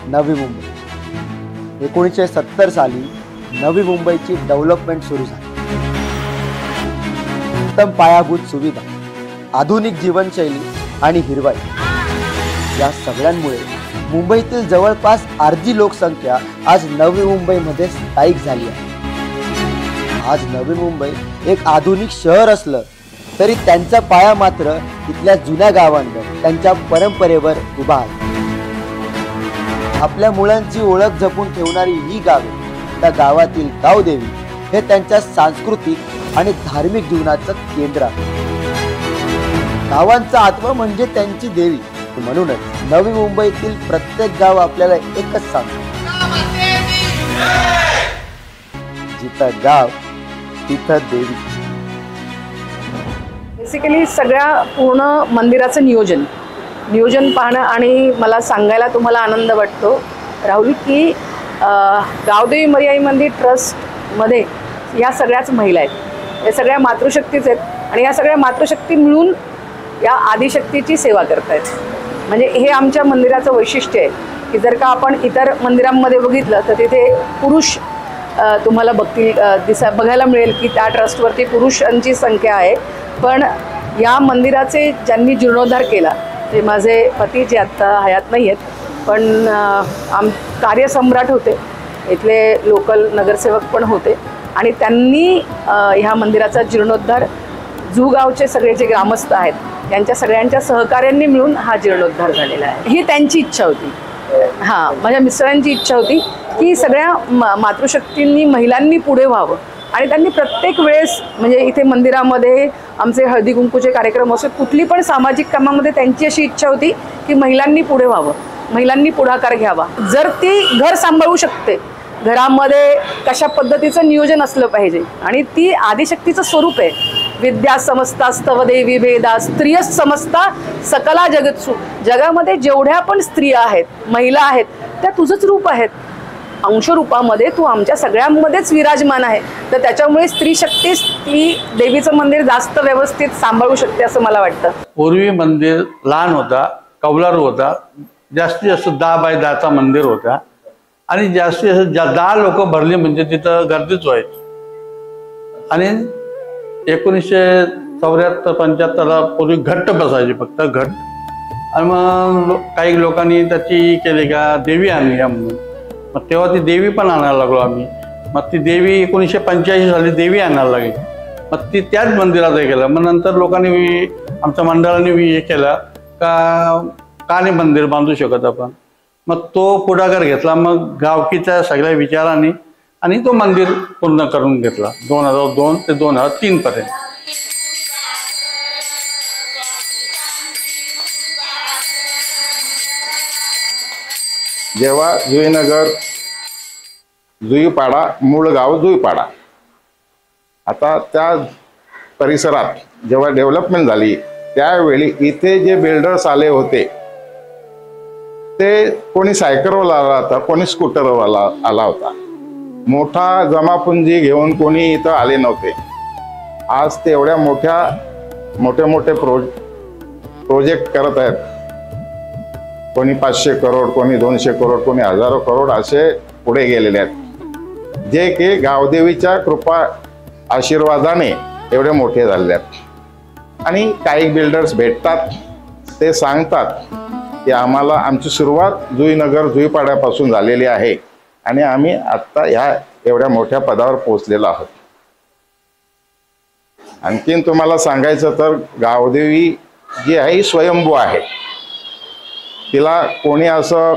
नवी मुंबई। 1970 साली नवी मुंबईची डेव्हलपमेंट सुरू झाली। उत्तम पायाभूत सुविधा, आधुनिक जीवनशैली आणि हिरवाई या सगळ्यांमुळे मुंबईतील जवळपास अर्धी लोकसंख्या आज नवी मुंबईमध्ये स्थायिक झाली आहे। आज नवी मुंबई एक आधुनिक शहर असलं तरी त्यांचा पाया मात्र इथल्या जुन्या गावांवर, त्यांच्या परंपरेवर उभा आहे। आपल्या मुलांची ओळख जपून ठेवणारी ही गावे, त्या गावातील गावदेवी हे त्यांच्या सांस्कृतिक आणि धार्मिक जीवनाचं केंद्र आहे। गावांचा आत्मा म्हणजे त्यांची देवी। म्हणूनच नवी मुंबईतील प्रत्येक गाव आपल्याला एकच सांगतो, जिथं गाव तिथं देवी। बेसिकली सगळ्या पूर्ण मंदिराचं नियोजन पाहणं आणि मला सांगायला तुम्हाला आनंद वाटतो राहुल की गावदेवी मरियाई मंदिर ट्रस्टमध्ये या सगळ्याच महिला आहेत, या सगळ्या मातृशक्तीच आहेत आणि या सगळ्या मातृशक्ती मिळून या आदिशक्तीची सेवा करत आहेत। म्हणजे हे आमच्या मंदिराचं वैशिष्ट्य आहे की जर का आपण इतर मंदिरांमध्ये बघितलं तर तिथे पुरुष तुम्हाला बघायला मिळेल की त्या ट्रस्टवरती पुरुषांची संख्या आहे, पण या मंदिराचे ज्यांनी जीर्णोद्धार केला ते माझे पती जे आत्ता हयात नाही आहेत, पण कार्यसम्राट होते, इथले लोकल नगरसेवक पण होते आणि त्यांनी ह्या मंदिराचा जीर्णोद्धार जुगावचे सगळे जे ग्रामस्थ आहेत त्यांच्या सगळ्यांच्या सहकार्यांनी मिळून हा जीर्णोद्धार झालेला आहे। ही त्यांची इच्छा होती, हां माझ्या मिस्टरांची इच्छा होती की सगळ्या मातृशक्तींनी महिलांनी पुढे व्हावं आणि त्यांनी प्रत्येक वेळेस म्हणजे इथे मंदिरामध्ये आमचे हळदी कुंकूचे कार्यक्रम असो, कुठली पण सामाजिक कामामध्ये त्यांची अशी इच्छा होती की महिलांनी पुढे व्हावं, महिलांनी पुढाकार घ्यावा। जर ती घर सांभाळू शकते, घरामध्ये कशा पद्धतीचं नियोजन असलं पाहिजे आणि ती आदिशक्तीचं स्वरूप आहे। विद्या समस्ता स्तव देवी भेदा स्त्रिय समस्ता सकला जगत्सु, जगामध्ये जेवढ्या पण स्त्रिया आहेत, महिला आहेत, त्या तुझंच रूप आहेत, अंशरूपामध्ये तू आमच्या सगळ्यांमध्येच विराजमान आहे। तर त्याच्यामुळे स्त्री शक्तीच ती देवीचं मंदिर जास्त व्यवस्थित सांभाळू शकते असं मला वाटतं। पूर्वी मंदिर लहान होता, कौलारू होता, जास्तीत जास्त 10 बाय 10चा मंदिर होता आणि जास्तीत जास्त 10 लोक भरली म्हणजे तिथं गर्दीच व्हायची। आणि 1974-75ला पूर्वी घट्ट बसायची, फक्त घट्ट। आणि मग काही लोकांनी त्याची केली का देवी आणली म्हणून, मग तेव्हा ती देवी पण आणायला लागलो आम्ही। मग ती देवी 1985 साली देवी आणायला लागली, मग ती त्याच मंदिरात हे केलं। मग नंतर लोकांनी आमच्या मंडळाने हे केलं का नाही मंदिर बांधू शकत आपण, मग तो पुढाकार घेतला, मग गावकीच्या सगळ्या विचारांनी आणि तो मंदिर पूर्ण करून घेतला 2002 ते 2003 पर्यंत। जेव्हा जुईनगर, जुईपाडा, मूळ गाव जुईपाडा, आता त्या परिसरात जेव्हा डेव्हलपमेंट झाली त्यावेळी इथे जे बिल्डर्स आले होते ते कोणी सायकलवर आला होता, कोणी स्कूटरवर आला होता, मोठा जमापुंजी घेऊन कोणी इथं आले नव्हते। आज ते एवढ्या मोठे प्रोजेक्ट करत आहेत, कोणी 500 करोड, कोणी 200 करोड, कोणी हजारो करोड असे पुढे गेलेले आहेत, जे की गावदेवीच्या कृपा आशीर्वादाने एवढे मोठे झालेले आहेत। आणि काही बिल्डर्स भेटतात, ते सांगतात की आम्हाला आमची सुरुवात जुईनगर जुईपाड्यापासून झालेली आहे आणि आम्ही आत्ता ह्या एवढ्या मोठ्या पदावर पोहोचलेलो आहोत। आणखीन तुम्हाला सांगायचं तर गावदेवी जी आहे ही स्वयंभू आहे, तिला कोणी असं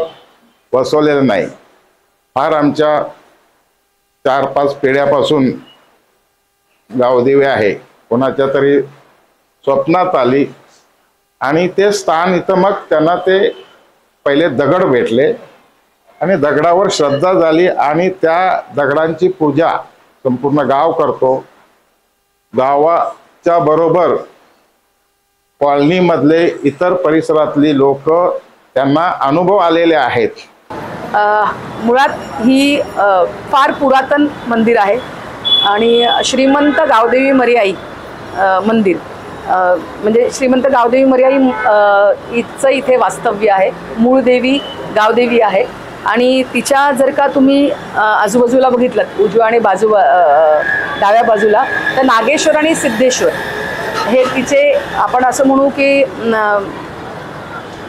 बसवलेलं नाही। फार आमच्या 4-5 पिढ्यापासून गावदेवी आहे, कोणाच्या तरी स्वप्नात आली आणि ते स्थान इथं, मग त्यांना ते पहिले दगड भेटले आणि दगडावर श्रद्धा झाली आणि त्या दगडांची पूजा संपूर्ण गाव करतो। गावाच्या बरोबर कॉलनीमधले इतर परिसरातली लोक त्यांना अनुभव आलेले आहेत। मुळात ही फार पुरातन मंदिर आहे आणि श्रीमंत गावदेवी मरियाई मंदिर म्हणजे श्रीमंत गावदेवी मरियाई इथं इथे वास्तव्य आहे। मूळ देवी गावदेवी आहे आणि तिच्या जर का तुम्ही आजूबाजूला बघितलं उजव्या आणि डाव्या बाजूला, तर नागेश्वर आणि सिद्धेश्वर हे तिचे आपण असं म्हणू की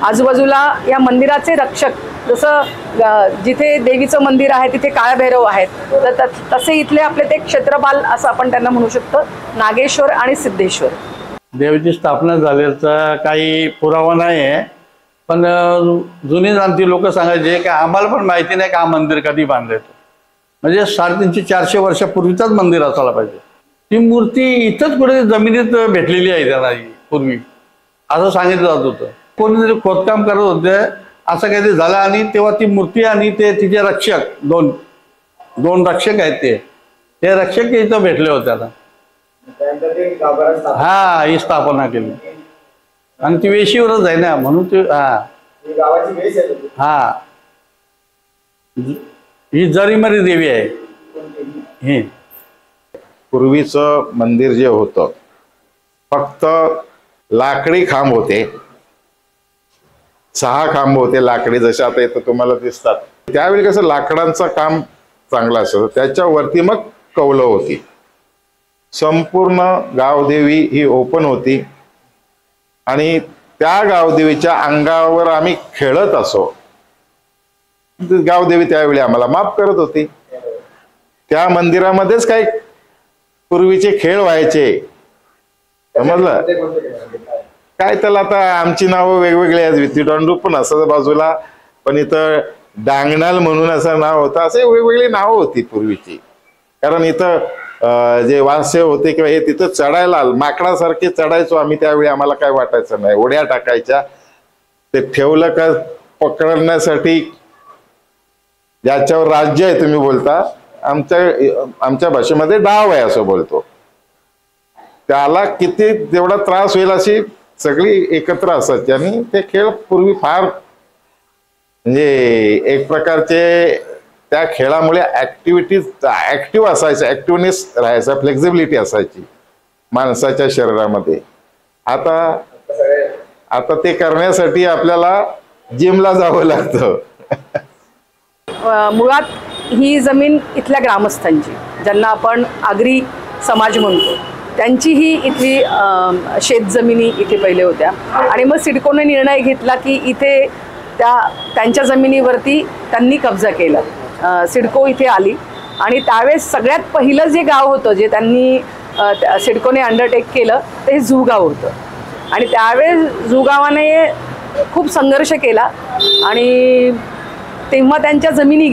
आजूबाजूला या मंदिराचे रक्षक, जसं जिथे देवीचं मंदिर आहे तिथे काळभैरव आहेत, तर तसे इथले आपले ते क्षेत्रपाल असं आपण त्यांना म्हणू शकतो, नागेश्वर आणि सिद्धेश्वर. देवीची स्थापना झाल्याचा काही पुरावा नाही आहे, पण जुनी जाणती लोक सांगायचे की आम्हाला पण माहिती नाही का हा मंदिर कधी बांधलं होतं. म्हणजे 350-400 वर्षापूर्वीचाच मंदिर असायला पाहिजे. ती मूर्ती इथंच कुठे जमिनीत भेटलेली आहे त्यांना पूर्वी, असं सांगितलं जात होतं. कोणीतरी खोदकाम करत होते, असं काहीतरी झालं आणि तेव्हा ती मूर्ती आणि ते तिचे रक्षक दोन रक्षक आहेत, ते रक्षक इथं भेटले होते ना. हा, ही स्थापना केली आणि ती वेशीवरच आहे ना, म्हणून ती ही जरीमरी देवी आहे. ही पूर्वीचं मंदिर जे होतं फक्त लाकडी खांब होते, 6 खांब होते लाकडी, जसे आता इथं तुम्हाला दिसतात. त्यावेळी कसं लाकडांचं काम चांगलं असतं, त्याच्यावरती मग कौलं होती. संपूर्ण गावदेवी ही ओपन होती आणि त्या गावदेवीच्या अंगावर आम्ही खेळत असो. गावदेवी त्यावेळी आम्हाला माफ करत होती. त्या मंदिरामध्येच काही पूर्वीचे खेळ व्हायचे, समजलं काय. त्याला आता आमची नावं वेगवेगळी आहेत, वित्तीदांडू पण असं बाजूला, पण इथं डांगणाल म्हणून असं नाव होतं. असे वेगवेगळी नावं होती पूर्वीची. कारण इथं जे वास्य होते किंवा हे तिथं चढायला माकडासारखे चढायचो आम्ही त्यावेळी. आम्हाला काय वाटायचं नाही, उड्या टाकायच्या. ते ठेवलं का पकडण्यासाठी, ज्याच्यावर राज्य आहे तुम्ही बोलता, आमच्या भाषेमध्ये डाव आहे असं बोलतो, त्याला किती तेवढा त्रास होईल अशी सगळी एकत्र असायची. आणि ते खेळ पूर्वी फार म्हणजे एक प्रकारचे त्या खेळामुळे ऍक्टिव्ह असायचं, ऍक्टिव्हनेस राहायचा, फ्लेक्झिबिलिटी असायची माणसाच्या शरीरामध्ये. आता ते करण्यासाठी आपल्याला जिमला जावं लागतं. मुळात ही जमीन इथल्या ग्रामस्थांची, ज्यांना आपण आगरी समाज म्हणतो, त्यांची ही इथली शेतजमिनी इथे पहिले होत्या. आणि मग सिडकोने निर्णय घेतला की इथे त्यांच्या जमिनीवरती त्यांनी कब्जा केला. सिडको इथे आली आणि त्यावेळेस सगळ्यात पहिलं जे गाव होतं जे त्यांनी सिडकोने अंडरटेक केलं ते झुगाव होतं. आणि त्यावेळेस झुगावाने खूप संघर्ष केला आणि तेव्हा त्यांच्या जमिनी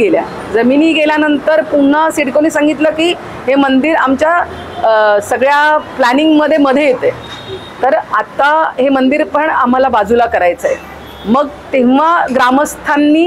गेल्यानंतर पुन्हा सिडकोने सांगितलं की हे मंदिर आमच्या सगळ्या प्लॅनिंगमध्ये येते, तर आता हे मंदिर पण आम्हाला बाजूला करायचं आहे. मग तेव्हा ग्रामस्थांनी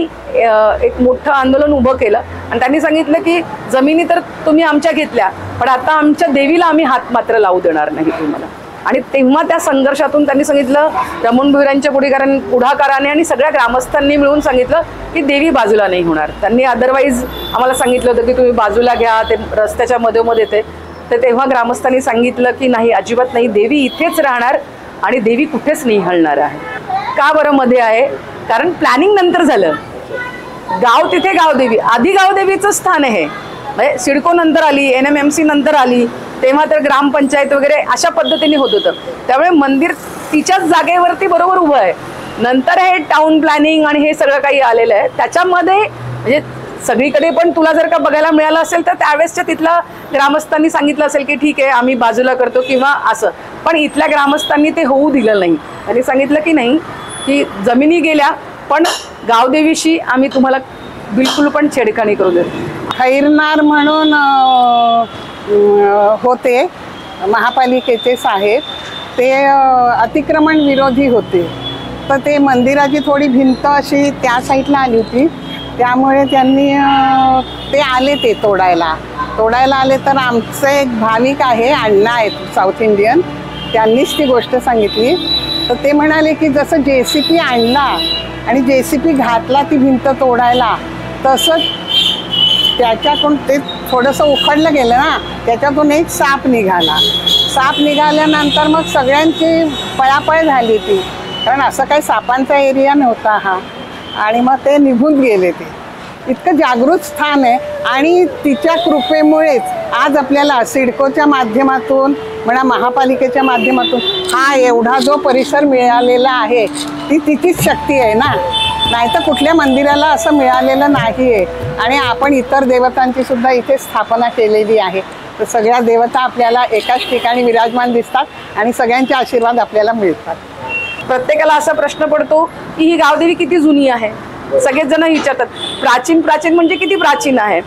एक मोठं आंदोलन उभं केलं आणि त्यांनी सांगितलं की जमिनी तर तुम्ही आमच्या घेतल्या, पण आता आमच्या देवीला आम्ही हात मात्र लावू देणार नाही तुम्हाला. आणि तेव्हा त्या संघर्षातून त्यांनी सांगितलं, रमण भुईरांच्या पुढाकाराने आणि सगळ्या ग्रामस्थांनी मिळून सांगितलं की देवी बाजूला नाही होणार. त्यांनी अदरवाईज आम्हाला सांगितलं होतं की तुम्ही बाजूला घ्या, ते रस्त्याच्या मधोमध येते. तर तेव्हा ग्रामस्थांनी सांगितलं की नाही, अजिबात नाही, देवी इथेच राहणार आणि देवी कुठेच नाही हलणार आहे. का बरं मध्ये आहे? कारण प्लॅनिंग नंतर झालं. गाव तिथे गावदेवी, आधी गावदेवीचं स्थान आहे, म्हणजे सिडको नंतर आली, NMMC नंतर आली, तेव्हा तर ग्रामपंचायत वगैरे अशा पद्धतीने होत होतं. त्यामुळे मंदिर तिच्याच जागेवरती बरोबर उभं आहे. नंतर हे टाउन प्लॅनिंग आणि हे सगळं काही आलेलं आहे, त्याच्यामध्ये म्हणजे सगळीकडे पण तुला जर का बघायला मिळालं असेल तर त्यावेळेसच्या तिथल्या ग्रामस्थांनी सांगितलं असेल की ठीक आहे आम्ही बाजूला करतो किंवा असं, पण इथल्या ग्रामस्थांनी ते होऊ दिलं नाही. त्यांनी सांगितलं की नाही, की जमिनी गेल्या पण गावदेवीशी आम्ही तुम्हाला बिलकुल पण छेडखानी करू देत. खैरनार म्हणून होते महापालिकेचे साहेब, ते अतिक्रमण विरोधी होते. तर ते मंदिराची थोडी भिंत अशी त्या साईडला आली होती, त्यामुळे त्यांनी ते आले, ते तोडायला आले. तर आमचे एक भाविक आहे, अण्णा आहेत साऊथ इंडियन, त्यांनीच ती गोष्ट सांगितली. तर ते म्हणाले की जसं JCP आणला आणि JCP घातला ती भिंत तोडायला, तसंच त्याच्यातून ते थोडंसं उखडलं गेलं ना, त्याच्यातून एक साप निघाल्यानंतर मग सगळ्यांची पळापळ झाली ती, कारण असं काही सापांचा एरिया नव्हता हा. आणि मग ते निघून गेले ते. इतकं जागृत स्थान आहे आणि तिच्या कृपेमुळेच आज आपल्याला सिडकोच्या माध्यमातून म्हणा महापालिकेच्या माध्यमातून हा एवढा जो परिसर मिळालेला आहे ती तिचीच शक्ती आहे ना, नाहीतर कुठल्या मंदिराला असं मिळालेलं नाही आहे. आणि आपण इतर देवतांची सुद्धा इथे स्थापना केलेली आहे. तर सगळ्या देवता आपल्याला एकाच ठिकाणी विराजमान दिसतात आणि सगळ्यांचे आशीर्वाद आपल्याला मिळतात. प्रत्येकाला असा प्रश्न पडतो की ही गावदेवी किती जुनी आहे. सगळेच जण विचारतात प्राचीन प्राचीन म्हणजे किती प्राचीन आहे.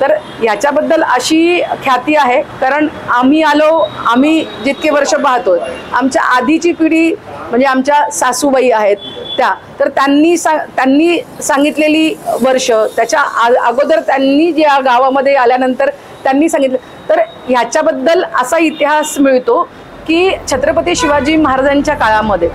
तर याच्याबद्दल अशी ख्याती आहे कारण आम्ही जितके वर्ष पाहतोय आमच्या आधीची पिढी म्हणजे आमच्या सासूबाई आहेत त्या, तर त्यांनी सांगितलेली वर्ष त्याच्या अगोदर त्यांनी ज्या गावामध्ये आल्यानंतर त्यांनी सांगितलं. तर ह्याच्याबद्दल असा इतिहास मिळतो की छत्रपती शिवाजी महाराजांच्या काळामध्ये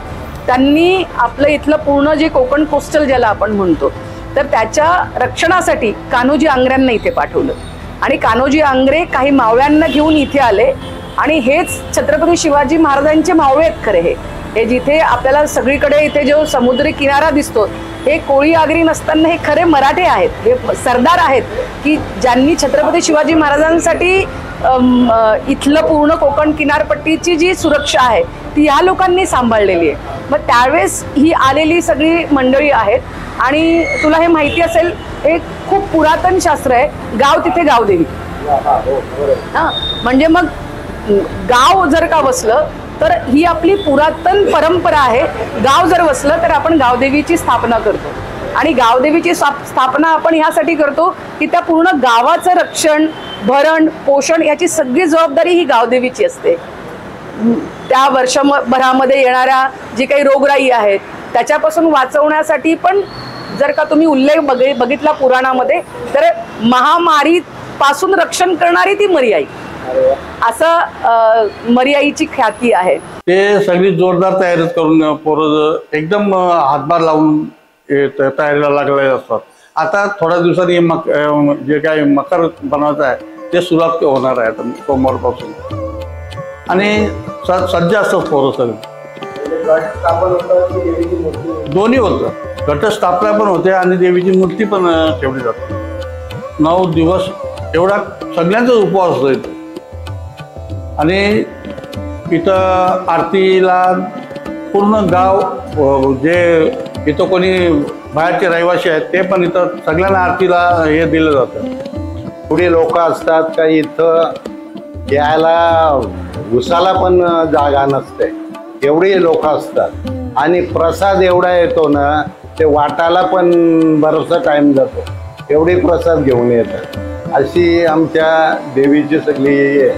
त्यांनी आपलं इथलं पूर्ण जे कोकण कोस्टल ज्याला आपण म्हणतो तर त्याच्या रक्षणासाठी कान्होजी आंग्र्यांना इथे पाठवलं आणि कान्होजी आंग्रे काही मावळ्यांना घेऊन इथे आले आणि हेच छत्रपती शिवाजी महाराजांचे मावळे आहेत खरे. हे जिथे आपल्याला सगळीकडे इथे जो समुद्री किनारा दिसतो हे कोळी आगरी नसताना हे खरे मराठे आहेत, हे सरदार आहेत की ज्यांनी छत्रपती शिवाजी महाराजांसाठी इथलं पूर्ण कोकण किनारपट्टीची जी सुरक्षा आहे ती ह्या लोकांनी सांभाळलेली आहे. मग त्यावेळेस ही आलेली सगळी मंडळी आहेत आणि तुला हे माहिती असेल हे खूप पुरातन शास्त्र आहे. गाव तिथे गावदेवी, हा म्हणजे मग गाव जर का वसलं तर ही आपली पुरातन परंपरा आहे. गाव जर वसलं तर आपण गावदेवीची स्थापना करतो आणि गावदेवीची स्थापना आपण ह्यासाठी करतो की त्या पूर्ण गावाचं रक्षण भरण पोषण याची सगळी जबाबदारी ही गावदेवीची असते. त्या वर्षभरामध्ये येणाऱ्या जी काही रोगराई आहेत त्याच्यापासून वाचवण्यासाठी पण जर का तुम्ही उल्लेख बघितला पुराणामध्ये तर महामारी पासून रक्षण करणारी ती मरियाई असं मरियाईची ख्याती आहे. ते सगळी जोरदार तयारी करून पोरं एकदम हातभार लावून तयारीला लागलेले असतात. आता थोड्या दिवसांनी जे काही मकर बनवायचं आहे ते सुरुवात होणार आहे आता सोमवारपासून आणि सज्ज असतात पोरं सगळे. दोन्ही होतं, घटस्थापना पण होते आणि देवीची मूर्ती पण ठेवली जाते. 9 दिवस एवढा सगळ्यांचा उपवास असतो इथं आणि इथं आरतीला पूर्ण गाव जे इथं कोणी बाहेरचे रहिवासी आहेत ते पण इथं सगळ्यांना आरतीला हे दिलं जातं. पुढे लोक असतात का इथं यायला उसाला पण जागा नसते एवढे लोक असतात आणि प्रसाद एवढा येतो ना ते वाटायला पण बराचसा टाइम जातो एवढे प्रसाद घेऊन येतात. अशी आमच्या देवीची सगळी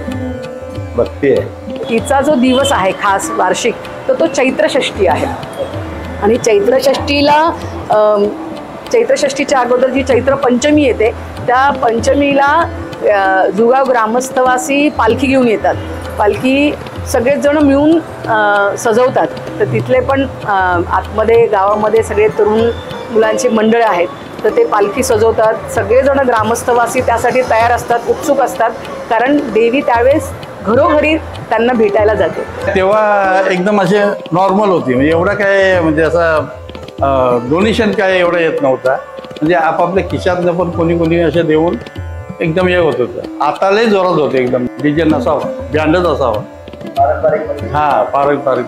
भक्ती आहे. तिचा जो दिवस आहे खास वार्षिक तर तो चैत्रषष्ठी आहे आणि चैत्रषष्ठीच्या अगोदर जी चैत्र पंचमी येते त्या पंचमीला जुगाव ग्रामस्थवासी पालखी घेऊन येतात. पालखी सगळेच जण मिळून सजवतात. तर तिथले पण आतमध्ये गावामध्ये सगळे तरुण मुलांची मंडळ आहेत तर ते पालखी सजवतात. सगळेजण ग्रामस्थवासी त्यासाठी तयार असतात, उत्सुक असतात कारण देवी त्यावेळेस घरोघरी त्यांना भेटायला जाते. तेव्हा एकदम असे नॉर्मल होती म्हणजे एवढा काय म्हणजे असा डोनेशन काय एवढा येत नव्हता म्हणजे आपापल्या खिशातनं पण कोणी असे देऊन एकदम हे होत होतं. आता लय जोरात होते एकदम डीजे नसावा बँडच असावा हा पारंपरिक.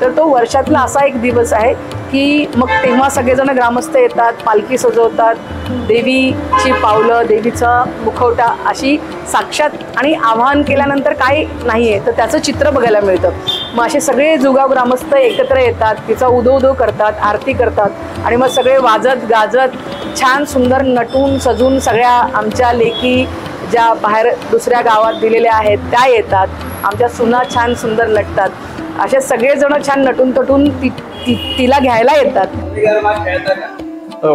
तर तो वर्षातला असा एक दिवस आहे की मग तेव्हा सगळेजण ग्रामस्थ येतात, पालखी सजवतात, देवीची पावलं देवीचा मुखवटा अशी साक्षात आणि आवाहन केल्यानंतर काय नाही आहे तर त्याचं चित्र बघायला मिळतं. मग असे सगळे जुगाव ग्रामस्थ एकत्र येतात, तिचा उदो करतात, आरती करतात आणि मग सगळे वाजत गाजत छान सुंदर नटून सजून सगळ्या आमच्या लेकी ज्या बाहेर दुसऱ्या गावात दिलेल्या आहेत त्या येतात. आमच्या सुना छान सुंदर नटतात. असे सगळेजण छान नटून तटून तिला घ्यायला येतात.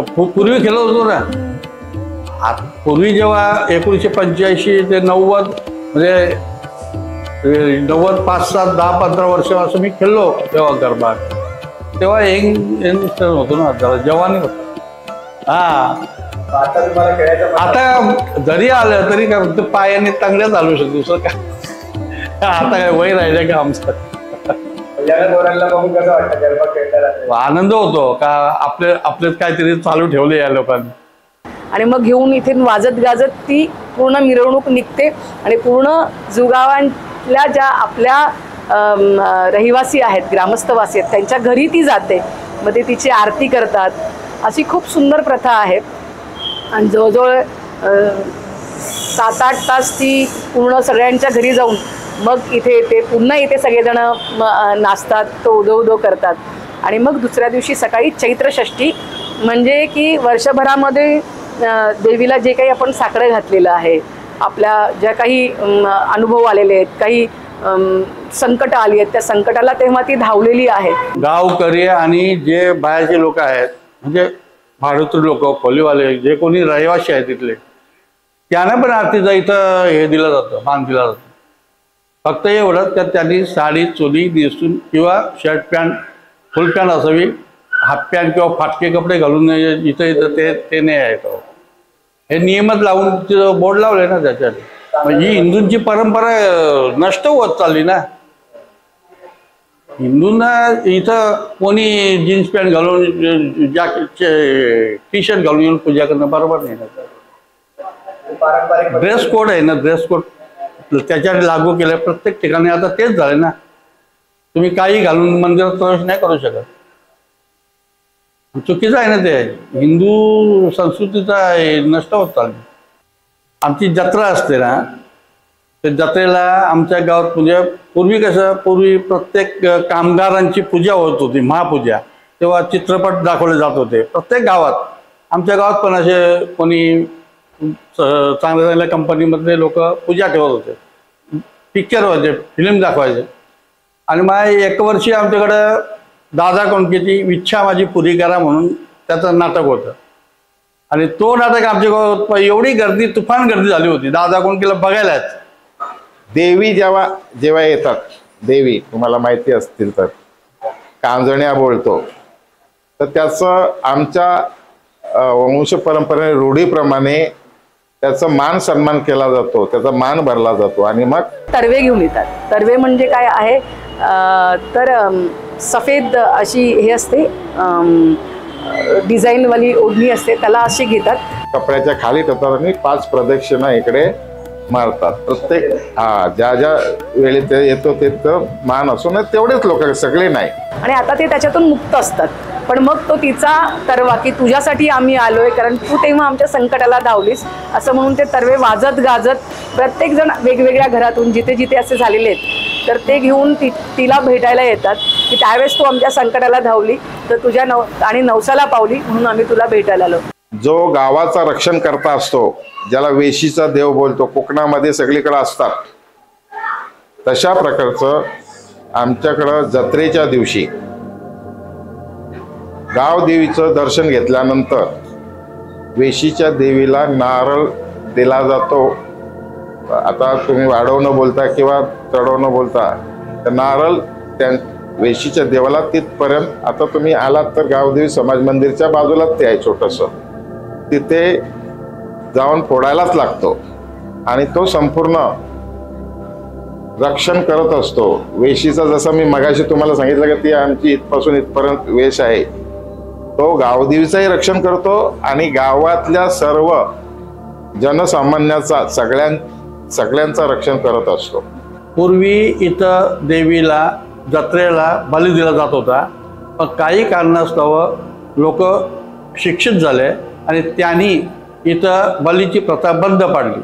पूर्वी खेळत होतो ना. पूर्वी जेव्हा 1985 ते 90 म्हणजे 90 5, 7, 10, 15 वर्ष असं मी खेळलो तेव्हा गरबा. तेव्हा एक होतो ना जरा जवानी होता. हा आता जरी आलं तरी काय फक्त पायाने चांगल्या चालू शकतो दुसरं काय. आता काय वय राहिलं का आमचं. आनंद आनंद होतो का आपलेच काहीतरी चालू ठेवले या लोकांनी. आणि मग घेऊन इथे वाजत गाजत ती पूर्ण मिरवणूक निघते आणि पूर्ण जुगावांतल्या ज्या आपल्या रहिवासी आहेत, ग्रामस्थवासी आहेत, त्यांच्या घरी ती जाते. मग ते तिची आरती करतात. अशी खूप सुंदर प्रथा आहे आणि जवळजवळ 7-8 तास ती पूर्ण सगळ्यांच्या घरी जाऊन मग इथे येते. पुन्हा इथे सगळेजण नाचतात, तो उदो करतात आणि मग दुसऱ्या दिवशी सकाळी चैत्रषष्ठी, म्हणजे की वर्षभरामध्ये देवीला जे काही आपण साकडं घातलेलं आहे, आपल्या ज्या काही अनुभव आलेले आहेत, काही संकट आली आहेत, त्या संकटाला तेव्हा ती धावलेली आहे. गावकरी आणि जे बाहेरचे लोक आहेत, म्हणजे भाडोत्री लोक, खोलीवाले, जे कोणी रहिवासी आहेत तिथले, त्यांना पण आरतीचा इथं हे दिलं जातं, मान दिला जातो. फक्त एवढंच तर त्यांनी साडी चोली नेसून किंवा शर्ट पॅन्ट, फुल पॅन्ट असावी, हाफ पॅन्ट किंवा फाटके कपडे घालून इथं ते नाही आहे. हे नियमच लावून बोर्ड लावले ना त्याच्यात. म्हणजे ही हिंदूंची परंपरा नष्ट होत चालली ना. हिंदूंना इथं कोणी जीन्स पॅन्ट घालून, जॅकेट, टी शर्ट घालून येऊन पूजा करणं बरोबर नाही ना. ड्रेस कोड आहे ना, ड्रेस कोड त्याच्यावर लागू केलं प्रत्येक ठिकाणी. आता तेच झाले ना, तुम्ही काही घालून मंदिरात प्रवेश नाही करू शकत. चुकीचं आहे ना ते. हिंदू संस्कृतीचा नष्ट होत चालली. आमची जत्रा असते ना, त्या जत्रेला आमच्या गावात म्हणजे पूर्वी प्रत्येक कामगारांची पूजा होत होती, महापूजा. तेव्हा चित्रपट दाखवले जात होते प्रत्येक गावात. आमच्या गावात पण असे कोणी चांगल्या चांगल्या कंपनीमधले लोक पूजा ठेवत होते, पिक्चर व्हायचे, फिल्म दाखवायचे. आणि मग 1 वर्षी आमच्याकडं दादा कोंडकेची इच्छा माझी पुरी करा म्हणून त्याचं नाटक होतं. आणि तो नाटक आमच्या गावात एवढी गर्दी, तुफान गर्दी झाली होती दादा कोंडकेला बघायलाच. देवी जेव्हा येतात, देवी तुम्हाला माहिती असतील तर कांजण्या बोलतो, तर त्याचं आमच्या वंश परंपरे रूढीप्रमाणे त्याचा मान सन्मान केला जातो, त्याचा मान भरला जातो. आणि मग तरवे घेऊन येतात. तरवे म्हणजे काय आहे तर सफेद अशी हे असते, डिझाईनवाली ओढणी असते, त्याला अशी घेतात, कपड्याच्या खाली ठेवतात आणि 5 प्रदक्षिणा इकडे मारतात. प्रत्येक ज्या वेळी ते येतो ते मान असो ना, तेवढेच लोक, सगळे नाही. आणि आता ते त्याच्यातून मुक्त असतात. पण मग तो तिचा तरवा की तुझ्यासाठी आम्ही आलोय, कारण तू तेव्हा आमच्या संकटाला धावलीस, असं म्हणून ते तरवे वाजत गाजत प्रत्येक जण वेगवेगळ्या घरातून जिथे जिथे असे झालेले आहेत, तर ते घेऊन तिला भेटायला येतात की त्यावेळेस तू आमच्या संकटाला धावली, तर तुझ्या आणि नवसाला पावली म्हणून आम्ही तुला भेटायला आलो. जो गावाचा रक्षण करता असतो, ज्याला वेशीचा देव बोलतो, कोकणामध्ये सगळीकडे असतात, तशा प्रकारचं आमच्याकडं जत्रेच्या दिवशी गाव देवीचं दर्शन घेतल्यानंतर वेशीच्या देवीला नारळ दिला जातो. आता तुम्ही वाढवणं बोलता किंवा चढवणं बोलता, तर नारळ त्या वेशीच्या देवाला तिथपर्यंत, आता तुम्ही आलात तर गावदेवी समाज मंदिरच्या बाजूलाच ते आहे छोटंसं, तिथे जाऊन फोडायलाच लागतो. आणि तो संपूर्ण रक्षण करत असतो वेशीचा. जसं मी मगाशी तुम्हाला सांगितलं की ती आमची इथपासून इथपर्यंत वेश आहे, तो गावदेवीचाही रक्षण करतो आणि गावातल्या सर्व जनसामान्याचा, सगळ्यांचा रक्षण करत असतो. पूर्वी इथं देवीला जत्रेला बली दिला जात होता, पण काही कारणास्तव लोक शिक्षित झाले आणि त्यांनी इथं बलीची प्रथा बंद पाडली.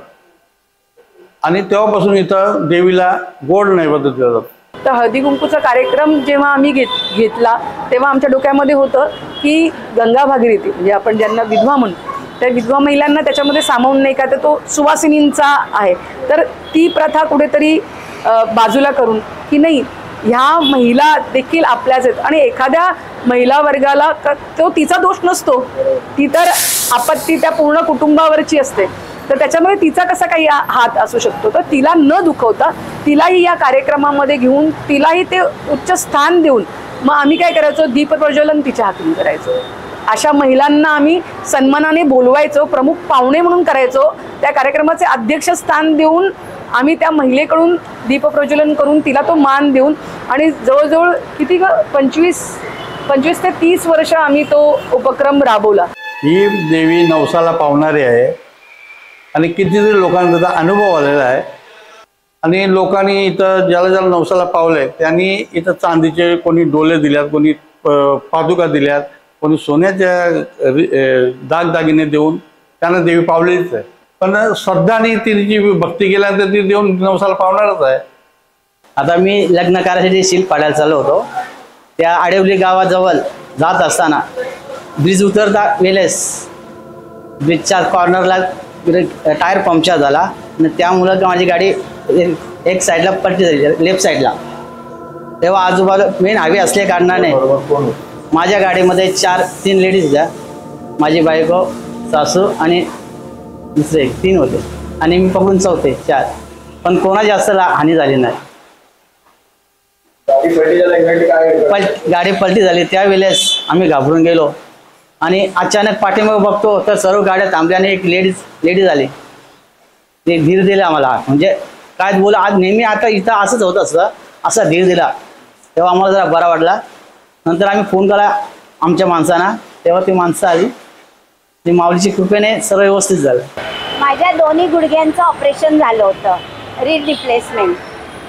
आणि तेव्हापासून इथं देवीला गोड नैवेद्य दिला जातो. तर हळदी कुंकूचा कार्यक्रम जेव्हा आम्ही घेतला तेव्हा आमच्या डोक्यामध्ये होतं की गंगा भागीरथी, म्हणजे आपण ज्यांना विधवा म्हणतो, त्या विधवा महिलांना त्याच्यामध्ये सामावून नाही का, तर तो सुवासिनींचा आहे. तर ती प्रथा कुठेतरी बाजूला करून की नाही, ह्या महिला देखील आपल्याच आहेत आणि एखाद्या महिला वर्गाला तो तिचा दोष नसतो, ती तर आपत्ती त्या पूर्ण कुटुंबावरची असते, तर त्याच्यामध्ये तिचा कसा काही हात असू शकतो. तर तिला न दुखवता तिलाही या कार्यक्रमामध्ये घेऊन तिलाही ते उच्च स्थान देऊन मग आम्ही काय करायचो, दीपप्रज्वलन तिच्या हातून करायचो. अशा महिलांना आम्ही सन्मानाने बोलवायचो, प्रमुख पाहुणे म्हणून करायचो. त्या कार्यक्रमाचे अध्यक्षस्थान देऊन आम्ही त्या महिलेकडून दीपप्रज्वलन करून तिला तो मान देऊन, आणि जवळजवळ किती 25 ते 30 वर्ष आम्ही तो उपक्रम राबवला. ही देवी नवसाला पावणारी आहे आणि कितीतरी लोकांना त्याचा अनुभव आलेला आहे. आणि लोकांनी इथं ज्याला ज्याला नवसाला पावलंय त्यांनी इथं चांदीचे कोणी डोले दिल्यात, कोणी पादुका दिल्यात, कोणी सोन्याच्या दागदागिने देऊन त्यांना देवी पावलेलीच आहे. पण श्रद्धाने तिची भक्ती केल्यानंतर ती देऊन नवसाला पावणारच आहे. आता मी लग्न कार्यासाठी शिल्प पाडायला चाललो होतो. त्या आडिवली गावाजवळ जात असताना ब्रिज उतरता वेळेस ब्रिजच्या कॉर्नरला टायर पंक्चर झाला आणि त्यामुळं माझी गाडी एक साईडला पलटी झाली, लेफ्ट साईडला. तेव्हा आजूबाजूला मेन हायवे असल्या कारणाने माझ्या गाडीमध्ये 3 लेडीज होत्या. माझी बायको, सासू आणि दुसरे 3 होते आणि मी पकडून 4. पण कोणा जास्त हानी झाली नाही. गाडी पलटी झाली त्यावेळेस आम्ही घाबरून गेलो आणि अचानक पाठीमागे बघतो तर सर्व गाड्या थांबल्या आणि एक लेडीज आली. ते धीर दिले आम्हाला, म्हणजे काय बोला आज नेहमी आता इथं असंच होत असतं, असा धीर दिला तेव्हा आम्हाला जरा बरा वाटला. नंतर आम्ही फोन केला आमच्या माणसांना, तेव्हा ती माणसं आली. ती माऊलीची कृपेने सर्व व्यवस्थित झालं. माझ्या दोन्ही गुडघ्यांचं ऑपरेशन झालं होतं, रिप्लेसमेंट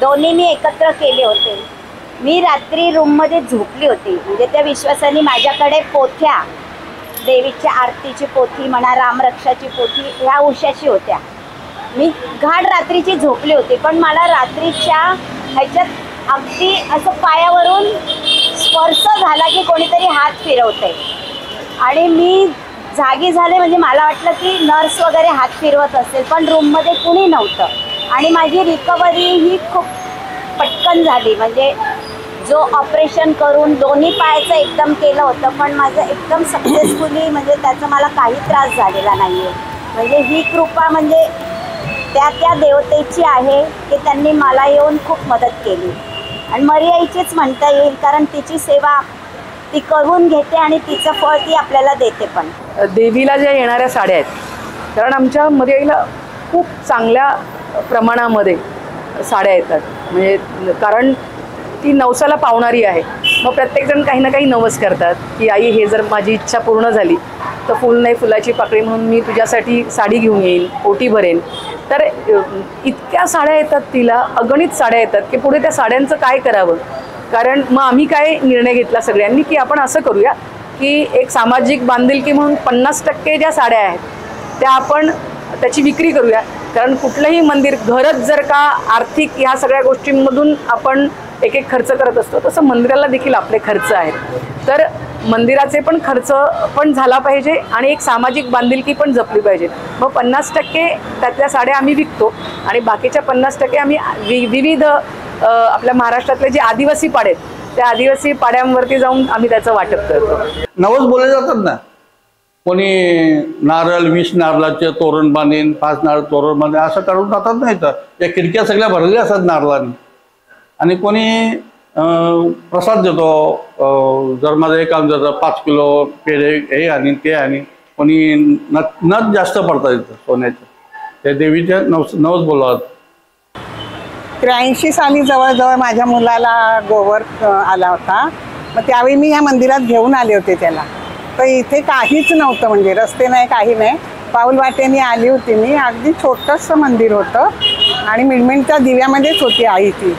दोन्ही मी एकत्र केले होते. मी रात्री रूममध्ये झोपली होती, म्हणजे त्या विश्वासाने माझ्याकडे पोथ्या, देवीच्या आरतीची पोथी म्हणा, रामरक्षाची पोथी ह्या उशाशी होत्या. मी घाट रात्रीची झोपली होती, पण मला रात्रीच्या ह्याच्यात अगदी असं पायावरून स्पर्श झाला की कोणीतरी हात फिरवते आणि मी जागी झाले. म्हणजे मला वाटलं की नर्स वगैरे हात फिरवत असेल, पण रूममध्ये कुणी नव्हतं आणि माझी रिकव्हरी ही खूप पटकन झाली. म्हणजे जो ऑपरेशन करून दोन्ही पायाचं एकदम केलं होतं, पण माझं एकदम सक्सेसफुली, म्हणजे त्याचा मला काही त्रास झालेला नाही आहे. म्हणजे ही कृपा म्हणजे त्या देवतेची आहे की त्यांनी मला येऊन खूप मदत केली आणि मर्याईचीच म्हणता येईल, कारण तिची सेवा ती करून घेते आणि तिचं फळ ती आपल्याला देते. पण देवीला ज्या येणाऱ्या साड्या आहेत, कारण आमच्या मर्याईला खूप चांगल्या प्रमाणामध्ये साड्या येतात, म्हणजे कारण ती नवसाला पावणारी आहे. मग प्रत्येकजण काही ना काही नवस करतात की आई हे जर माझी इच्छा पूर्ण झाली तर फुल नाही फुलाची पाकळी म्हणून मी तुझ्यासाठी साडी घेऊन येईल, ओटी भरेन. तर इतक्या साड्या येतात, तिला अगणित साड्या येतात की पुढे त्या साड्यांचं काय करावं. कारण मग आम्ही काय निर्णय घेतला सगळ्यांनी की आपण असं करूया की एक सामाजिक बांधिलकी म्हणून 50% ज्या साड्या आहेत त्या आपण त्याची विक्री करूया. कारण कुठलंही मंदिर, घरच जर का आर्थिक ह्या सगळ्या गोष्टींमधून आपण एक खर्च करत असतो, तसं मंदिराला देखील आपले खर्च आहेत. तर मंदिराचे पण खर्च पण झाला पाहिजे आणि एक सामाजिक बांधिलकी पण जपली पाहिजे. मग 50% त्यातल्या साड्या आम्ही विकतो आणि बाकीच्या 50% आम्ही विविध आपल्या महाराष्ट्रातले जे आदिवासी पाडे आहेत त्या आदिवासी पाड्यांवरती जाऊन आम्ही त्याचं वाटप करतो. नवस बोलले जातात ना, कोणी नारळ 20 नारळाचे तोरण बांधेन, 5 नारळ तोरण बांधेन असं करून जातात ना. इथं या खिडक्या सगळ्या भरलेल्या असतात नारळाने. आणि कोणी प्रसाद देतो, जर माझं हे काम जातं 5 किलो पेढे हे आणि ते आणि कोणी नथ जास्त पडतात इथं सोन्याचे, त्या देवीच्या नवस बोलतात. 83 साली जवळजवळ माझ्या मुलाला गोवर आला होता. मग त्यावेळी मी ह्या मंदिरात घेऊन आले होते त्याला. तर इथे काहीच नव्हतं, म्हणजे रस्ते नाही, काही नाही. पाऊल वाटेने आली होती मी. अगदी छोटंसं मंदिर होतं आणि मिळमिळत्या दिव्यामध्येच होती आई ती.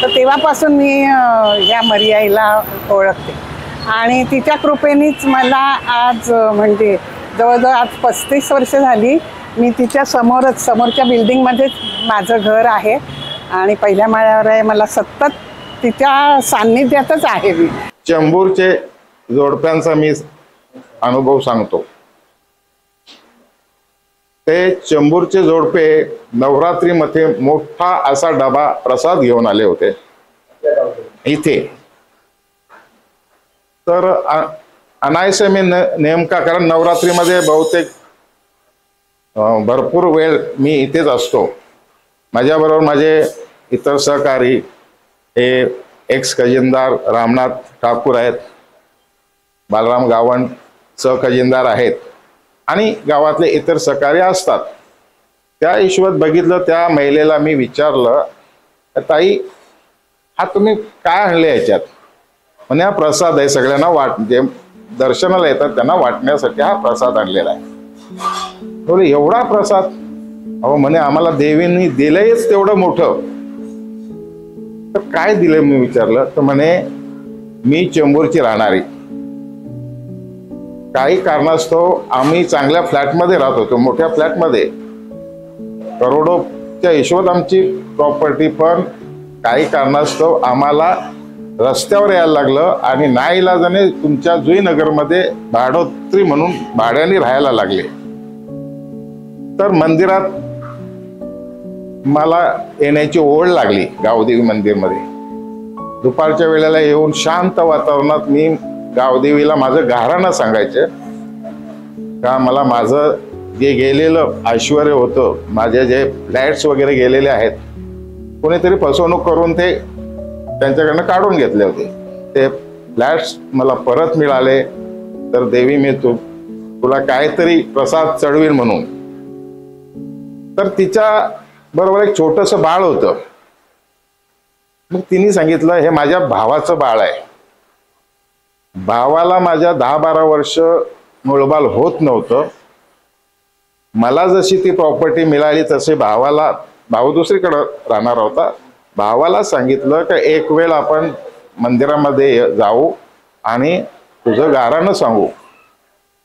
तर तेव्हापासून मी ह्या मर्याईला ओळखते आणि तिच्या कृपेनेच मला आज म्हणजे जवळजवळ आज 35 वर्ष झाली मी तिच्या समोरच्या बिल्डिंगमध्येच माझं घर आहे आणि पहिल्या माळ्यावर आहे. मला सतत तिच्या सान्निध्यातच आहे मी. चेंबूरचे जोडप्यांचा मी अनुभव सांगतो. ते चेंबूरचे जोडपे नवरात्रीमध्ये मोठा असा डबा प्रसाद घेऊन आले होते इथे. तर अनायसे मी नेमका, कारण नवरात्रीमध्ये बहुतेक भरपूर वेळ मी इथेच असतो. माझ्याबरोबर माझे इतर सहकारी हे एक्स खजिनदार रामनाथ ठाकूर आहेत, बालराम गावंड सहखजिनदार आहेत आणि गावातले इतर सहकारी असतात. त्या हिशोबात बघितलं, त्या महिलेला मी विचारलं, ताई हा तुम्ही काय आणले याच्यात? म्हणे हा प्रसाद आहे, सगळ्यांना दर्शनाला येतात त्यांना वाटण्यासाठी हा प्रसाद आणलेला आहे. बोले एवढा प्रसाद? अहो म्हणे आम्हाला देवींनी दिलंयच तेवढं मोठं. तर काय दिलंय मी विचारलं तर म्हणे मी चेंबूरची राहणारी, काही कारणास्तव आम्ही चांगल्या फ्लॅटमध्ये राहत होतो, मोठ्या फ्लॅटमध्ये, करोडोच्या हिशोबात आमची प्रॉपर्टी, पण काही कारणास्तव आम्हाला रस्त्यावर यायला लागलं आणि नाईलाजाने तुमच्या जुईनगरमध्ये भाडोत्री म्हणून भाड्याने राहायला लागले. तर मंदिरात मला येण्याची ओढ लागली. गावदेवी मंदिरमध्ये दुपारच्या वेळेला येऊन शांत वातावरणात मी गावदेवीला माझं गाऱ्हाणं सांगायचं का मला माझं जे गेलेलं ऐश्वर्य होतं, माझे जे फ्लॅट्स वगैरे गेलेले आहेत, कोणीतरी फसवणूक करून ते त्यांच्याकडनं काढून घेतले होते, ते फ्लॅट्स मला परत मिळाले. तर देवी मी तुला काहीतरी प्रसाद चढवीन म्हणून. तर तिच्या बरोबर एक छोटंसं बाळ होतं. मग तिने सांगितलं हे माझ्या भावाचं बाळ आहे. भावाला माझ्या 10-12 वर्ष मुळबाळ होत नव्हतं. मला जशी ती प्रॉपर्टी मिळाली तसे भाऊ दुसरीकडे राहणार होता. भावाला सांगितलं की एक वेळ आपण मंदिरामध्ये जाऊ आणि तुझं गाऱ्हाणं सांगू.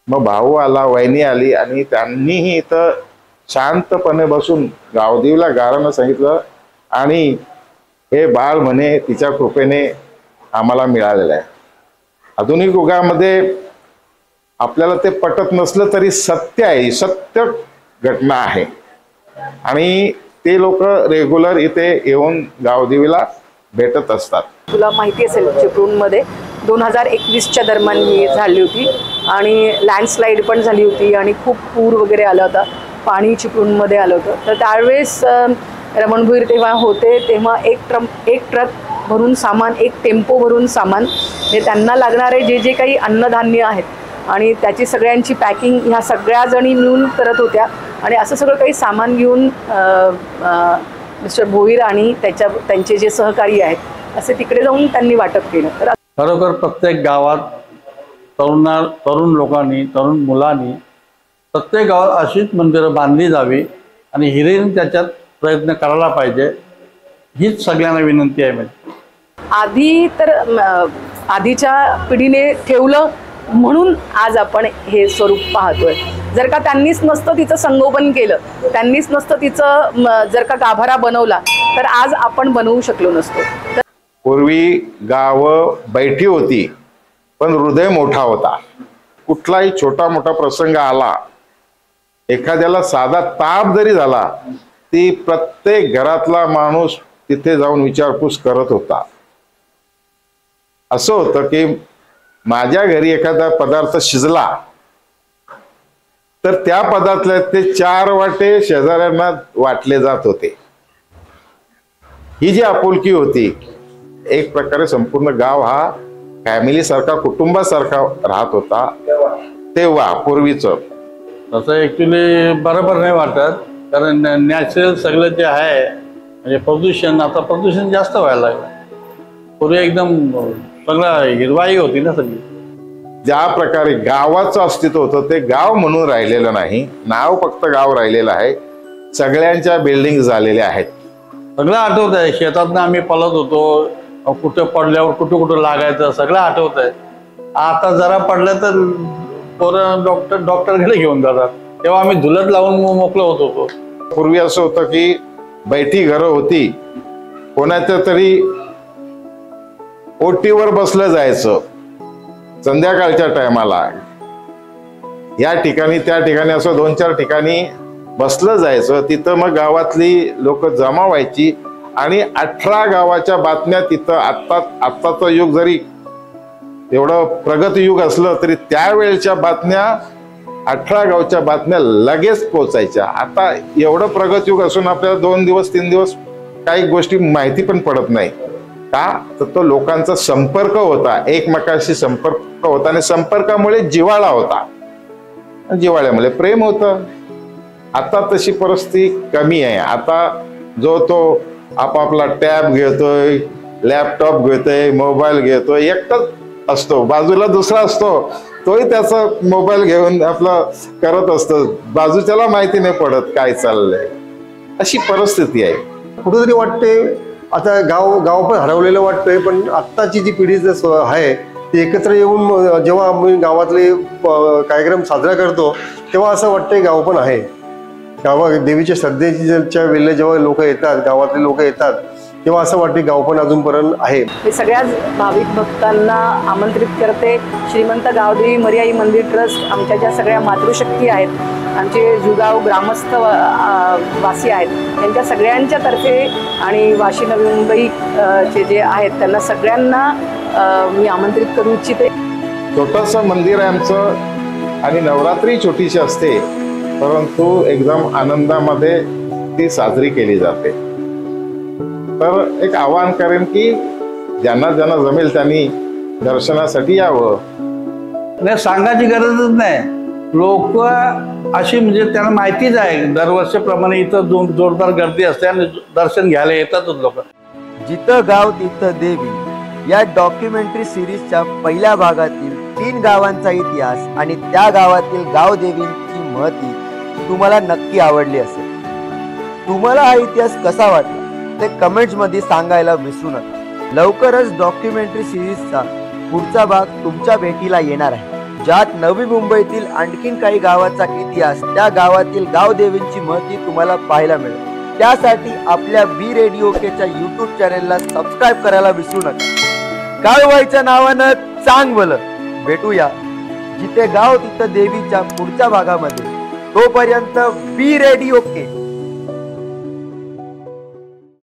मग भाऊ आला, वहिनी आली आणि त्यांनीही इथं शांतपणे बसून गावदेवीला गाऱ्हाणं सांगितलं आणि हे बाळ म्हणे तिच्या कृपेने आम्हाला मिळालेलं आहे. आधुनिक युगामध्ये आपल्याला ते पटत नसलं तरी सत्य आहे, सत्य घटना आहे. आणि ते लोक रेग्युलर इथे येऊन गावदेवीला भेटत असतात. तुला माहिती असेल चिपळूणमध्ये 2021च्या दरम्यान ही झाली होती आणि लँडस्लाईड पण झाली होती आणि खूप पूर वगैरे आला होता, पाणी चिपळूणमध्ये आलं होतं. तर त्यावेळेस रमणभोईर तेव्हा होते, तेव्हा एक ट्रक भरून सामान, एक टेम्पो भरून सामान, हे त्यांना लागणारे जे जे काही अन्नधान्य आहेत आणि त्याची सगळ्यांची पॅकिंग ह्या सगळ्या जणी मिळून करत होत्या. आणि असं सगळं काही सामान घेऊन मिस्टर भोईर आणि त्यांचे जे सहकारी आहेत असे तिकडे जाऊन त्यांनी वाटप केलं. तर खरोखर प्रत्येक गावात तरुण लोकांनी, तरुण मुलांनी प्रत्येक गावात अशीच मंदिरं बांधली जावी आणि हिरेने त्याच्यात प्रयत्न करायला पाहिजे, हीच सगळ्यांना विनंती आहे. आधी तर आधीच्या पिढीने ठेवलं म्हणून आज आपण हे स्वरूप पाहतोय. जर का त्यांनीच नसतं तिचं संगोपन केलं, त्यांनीच नसतं तिचं जर का गाभारा बनवला तर आज आपण बनवू शकलो नसतो. पूर्वी गावं बैठी होती पण हृदय मोठा होता. कुठलाही छोटा मोठा प्रसंग आला, एखाद्याला साधा ताप जरी झाला, ती प्रत्येक घरातला माणूस तिथे जाऊन विचारपूस करत होता. असं होतं की माझ्या घरी एखादा पदार्थ शिजला तर त्या पदार्थातले 4 वाटे शेजाऱ्यांना वाटले जात होते. ही जी आपुलकी होती, एक प्रकारे संपूर्ण गाव हा फॅमिली सारखा, कुटुंबासारखा राहत होता तेव्हा पूर्वीचं. तसं ॲक्च्युली बरोबर नाही वाटत, कारण नॅचरल सगळं जे आहे म्हणजे प्रदूषण, आता प्रदूषण जास्त व्हायला लागलं. पूर्वी एकदम सगळं हिरवाई होती ना सगळी. ज्या प्रकारे गावाचं अस्तित्व होतं ते गाव म्हणून राहिलेलं नाही, नाव फक्त गाव राहिलेलं आहे. सगळ्यांच्या बिल्डिंग झालेल्या आहेत. सगळं आठवत आहे. शेतातनं आम्ही पळत होतो, कुठं पडल्यावर कुठं लागायचं सगळं आठवत आहे. आता जरा पडलं तर पोरं डॉक्टरकडे घेऊन जातात, तेव्हा आम्ही झुलत लावून मोकळं होत होतो. पूर्वी असं होतं की बैठी घरं होती, कोणाच्या तरी ओटीवर बसलं जायचं संध्याकाळच्या टायमाला. या ठिकाणी त्या ठिकाणी असं 2-4 ठिकाणी बसलं जायचं. तिथं मग गावातली लोक जमा व्हायची आणि 18 गावाच्या बातम्या तिथं. आत्ताचं युग जरी एवढं प्रगत युग असलं तरी त्यावेळेच्या बातम्या 18 गावच्या बातम्या लगेच पोचायच्या. आता एवढं प्रगत युग असून आपल्याला 2 दिवस 3 दिवस काही गोष्टी माहिती पण पडत नाही. का तर तो लोकांचा संपर्क होता, एकमेकांशी संपर्क होता आणि संपर्कामुळे जिव्हाळा होता, जिव्हाळ्यामुळे प्रेम होतं. आता तशी परिस्थिती कमी आहे. आता जो तो आपापला टॅब घेतोय, लॅपटॉप घेतोय, मोबाईल घेतोय, एकटाच असतो, बाजूला दुसरा असतो, तोही त्याचा मोबाईल घेऊन आपलं करत असतो, बाजूच्याला माहिती नाही पडत काय चाललंय, अशी परिस्थिती आहे. कुठेतरी वाटते आता गाव पण हरवलेलं वाटतंय, पण आत्ताची जी पिढी आहे ती एकत्र येऊन जेव्हा आम्ही गावातले कार्यक्रम साजरा करतो तेव्हा असं वाटतंय गाव पण आहे. देवीच्या श्रद्धेच्या वेळेला जेव्हा लोक येतात, गावातले लोक येतात, तेव्हा असं वाटते गाव पण अजूनपर्यंत आहे. मी सगळ्याच भाविक भक्तांना आमंत्रित करते. श्रीमंत गावदेवी मर्याई मंदिर ट्रस्ट, आमच्या ज्या सगळ्या मातृशक्ती आहेत, आमचे जुगाव ग्रामस्थ वासी आहेत, त्यांच्या सगळ्यांच्या तर्फे आणि वाशी नवी मुंबई चे जे आहेत त्यांना सगळ्यांना मी आमंत्रित करू इच्छिते. छोटंसं मंदिर आहे आमचं आणि नवरात्री छोटीशी असते, परंतु एकदम आनंदामध्ये ती साजरी केली जाते. तर एक आवाहन करेन की ज्यांना ज्यांना जमेल त्यांनी दर्शनासाठी यावं. नाही, सांगायची गरजच नाही. लोक अशी म्हणजे त्यांना माहितीच आहे, दरवर्षीप्रमाणे इथं जोरदार गर्दी असते आणि दर्शन घ्यायला येतातच लोक. जिथं गाव तिथं देवी या डॉक्युमेंटरी सिरीजच्या पहिल्या भागातील 3 गावांचा इतिहास आणि त्या गावातील गावदेवींची महती तुम्हाला नक्की आवडली असेल. तुम्हाला हा इतिहास कसा वाटला ते कमेंट्स मध्ये सांगायला विसरू नका. लवकरच डॉक्युमेंटरी सिरीजचा पुढचा भाग तुमच्या भेटीला येणार आहे, ज्यात नवी मुंबईतील आणखीन काही गावाचा इतिहास, त्या गावातील गावदेवींची महती तुम्हाला पाहायला मिळेल. त्यासाठी आपल्या बी रेडिओ केच्या YouTube चॅनेलला सबस्क्राईब करायला विसरू नका. काळूबाईच्या नावानं चांग भलं. भेटूया जिथे गाव तिथं देवीच्या पुढच्या भागामध्ये. तोपर्यंत बी रेडिओ के.